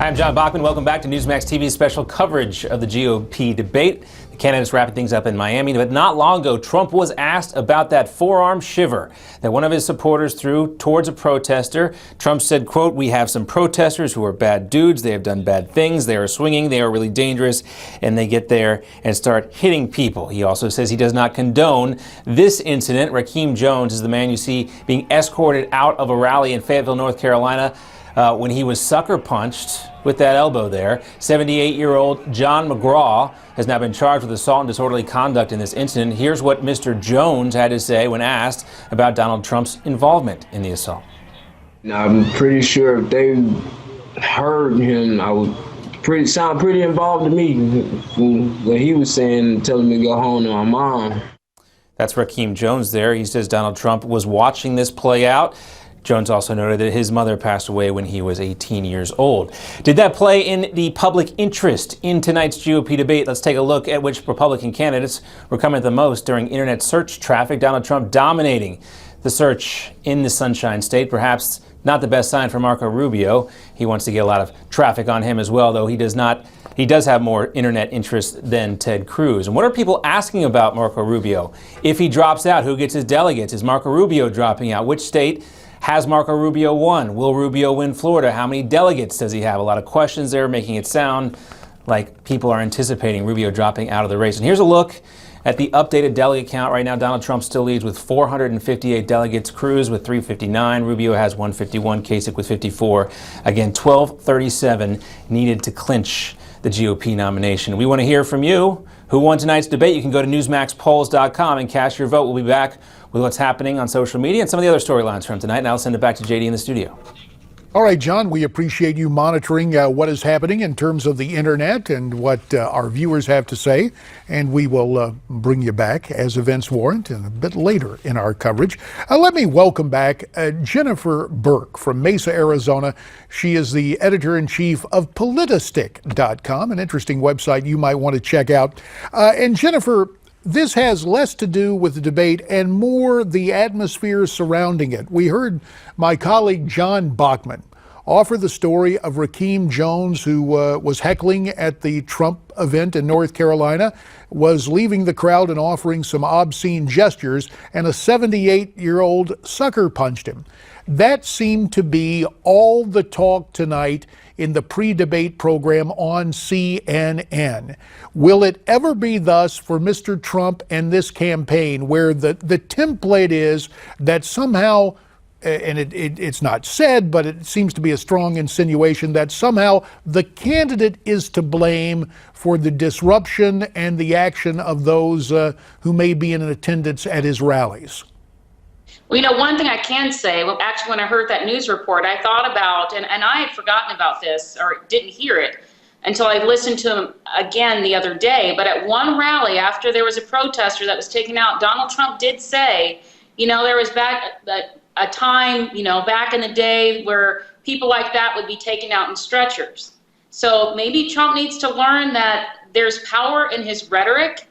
I'm John Bachman. Welcome back to Newsmax TV's special coverage of the GOP debate. The candidates wrapping things up in Miami, but not long ago, Trump was asked about that forearm shiver that one of his supporters threw towards a protester. Trump said, quote, "We have some protesters who are bad dudes. They have done bad things. They are swinging. They are really dangerous. And they get there and start hitting people." He also says he does not condone this incident. Rakeem Jones is the man you see being escorted out of a rally in Fayetteville, North Carolina, when he was sucker punched with that elbow there. 78-year-old John McGraw has now been charged with assault and disorderly conduct in this incident. Here's what Mr. Jones had to say when asked about Donald Trump's involvement in the assault. I'm pretty sure if they heard him, I would sound pretty involved to me when he was telling me to go home to my mom. That's Rakeem Jones there. He says Donald Trump was watching this play out. Jones also noted that his mother passed away when he was 18 years old. Did that play in the public interest in tonight's GOP debate? Let's take a look at which Republican candidates were coming the most during internet search traffic. Donald Trump dominating the search in the Sunshine State. Perhaps not the best sign for Marco Rubio. He wants to get a lot of traffic on him as well, though he does have more internet interest than Ted Cruz. And what are people asking about Marco Rubio? If he drops out, who gets his delegates? Is Marco Rubio dropping out? Which state has Marco Rubio won? Will Rubio win Florida? How many delegates does he have? A lot of questions there, making it sound like people are anticipating Rubio dropping out of the race. And here's a look at the updated delegate count. Right now, Donald Trump still leads with 458 delegates, Cruz with 359, Rubio has 151, Kasich with 54. Again, 1237 needed to clinch the GOP nomination. We want to hear from you. Who won tonight's debate? You can go to newsmaxpolls.com and cast your vote. We'll be back with what's happening on social media and some of the other storylines from tonight. Now I'll send it back to JD in the studio. All right, John, we appreciate you monitoring what is happening in terms of the internet and what our viewers have to say. And we will bring you back as events warrant and a bit later in our coverage. Let me welcome back Jennifer Burke from Mesa, Arizona. She is the editor-in-chief of Politistick.com, an interesting website you might want to check out. And Jennifer, this has less to do with the debate and more the atmosphere surrounding it. We heard my colleague John Bachman offer the story of Rakeem Jones, who was heckling at the Trump event in North Carolina, was leaving the crowd and offering some obscene gestures, and a 78-year-old sucker punched him. That seemed to be all the talk tonight in the pre-debate program on CNN. Will it ever be thus for Mr. Trump and this campaign, where the template is that somehow, and it's not said, but it seems to be a strong insinuation, that somehow the candidate is to blame for the disruption and the action of those who may be in attendance at his rallies? Well, one thing I can say, actually, when I heard that news report, I thought about, and I had forgotten about this or didn't hear it until I listened to him again the other day. But at one rally, after there was a protester that was taken out, Donald Trump did say, there was a time, back in the day where people like that would be taken out in stretchers. So maybe Trump needs to learn that there's power in his rhetoric,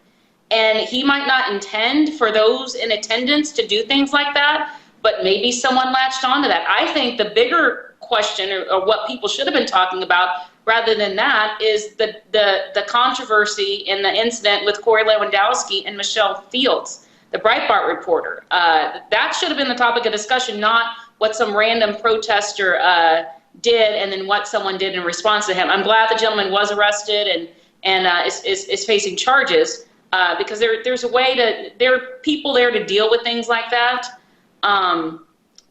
and he might not intend for those in attendance to do things like that, but maybe someone latched onto that. I think the bigger question, or what people should have been talking about rather than that, is the controversy in the incident with Corey Lewandowski and Michelle Fields, the Breitbart reporter. That should have been the topic of discussion, not what some random protester did and then what someone did in response to him. I'm glad the gentleman was arrested and is facing charges. Because there's a way there are people there to deal with things like that. And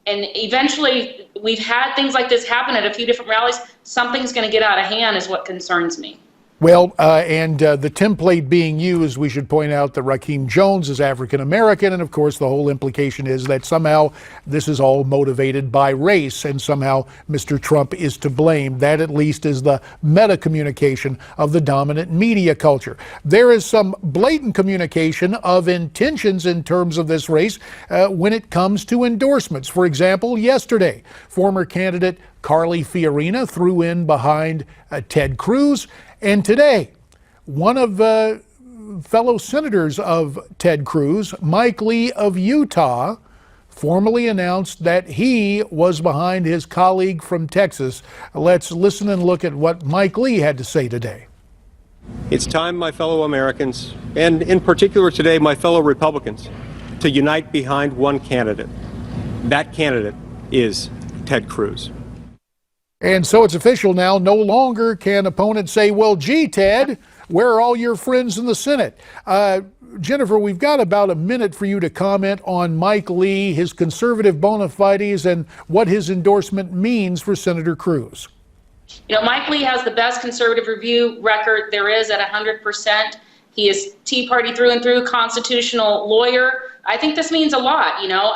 eventually, we've had things like this happen at a few different rallies. Something's going to get out of hand is what concerns me. Well, and the template being used, we should point out that Rakeem Jones is African-American, and of course the whole implication is that somehow this is all motivated by race, and somehow Mr. Trump is to blame. That at least is the meta-communication of the dominant media culture. There is some blatant communication of intentions in terms of this race when it comes to endorsements. For example, yesterday, former candidate Carly Fiorina threw in behind Ted Cruz. And today, one of the fellow senators of Ted Cruz, Mike Lee of Utah, formally announced that he was behind his colleague from Texas. Let's listen and look at what Mike Lee had to say today. It's time, my fellow Americans, and in particular today, my fellow Republicans, to unite behind one candidate. That candidate is Ted Cruz. And so it's official now. No longer can opponents say, well, gee, Ted, where are all your friends in the Senate? Jennifer, we've got about a minute for you to comment on Mike Lee, his conservative bona fides, and what his endorsement means for Senator Cruz. You know, Mike Lee has the best conservative review record there is at 100%. He is Tea Party through and through, constitutional lawyer. I think this means a lot. You know,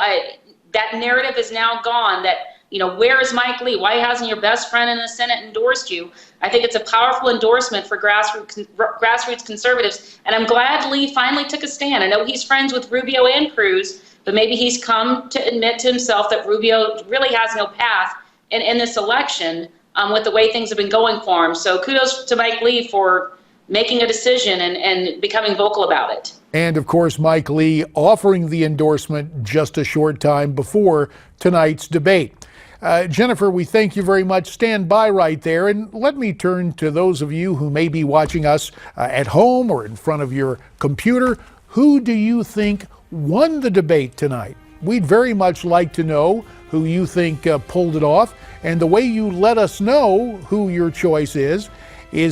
that narrative is now gone that, you know, where is Mike Lee? Why hasn't your best friend in the Senate endorsed you? I think it's a powerful endorsement for grassroots conservatives, and I'm glad Lee finally took a stand. I know he's friends with Rubio and Cruz, but maybe he's come to admit to himself that Rubio really has no path in this election with the way things have been going for him. So kudos to Mike Lee for making a decision and becoming vocal about it. And of course, Mike Lee offering the endorsement just a short time before tonight's debate. Jennifer, we thank you very much. Stand by right there. And let me turn to those of you who may be watching us at home or in front of your computer. Who do you think won the debate tonight? We'd very much like to know who you think pulled it off. And the way you let us know who your choice is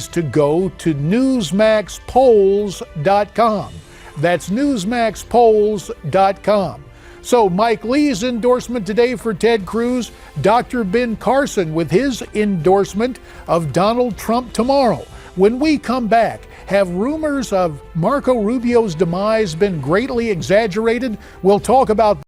to go to newsmaxpolls.com. That's newsmaxpolls.com. So Mike Lee's endorsement today for Ted Cruz, Dr. Ben Carson with his endorsement of Donald Trump tomorrow. When we come back, have rumors of Marco Rubio's demise been greatly exaggerated? We'll talk about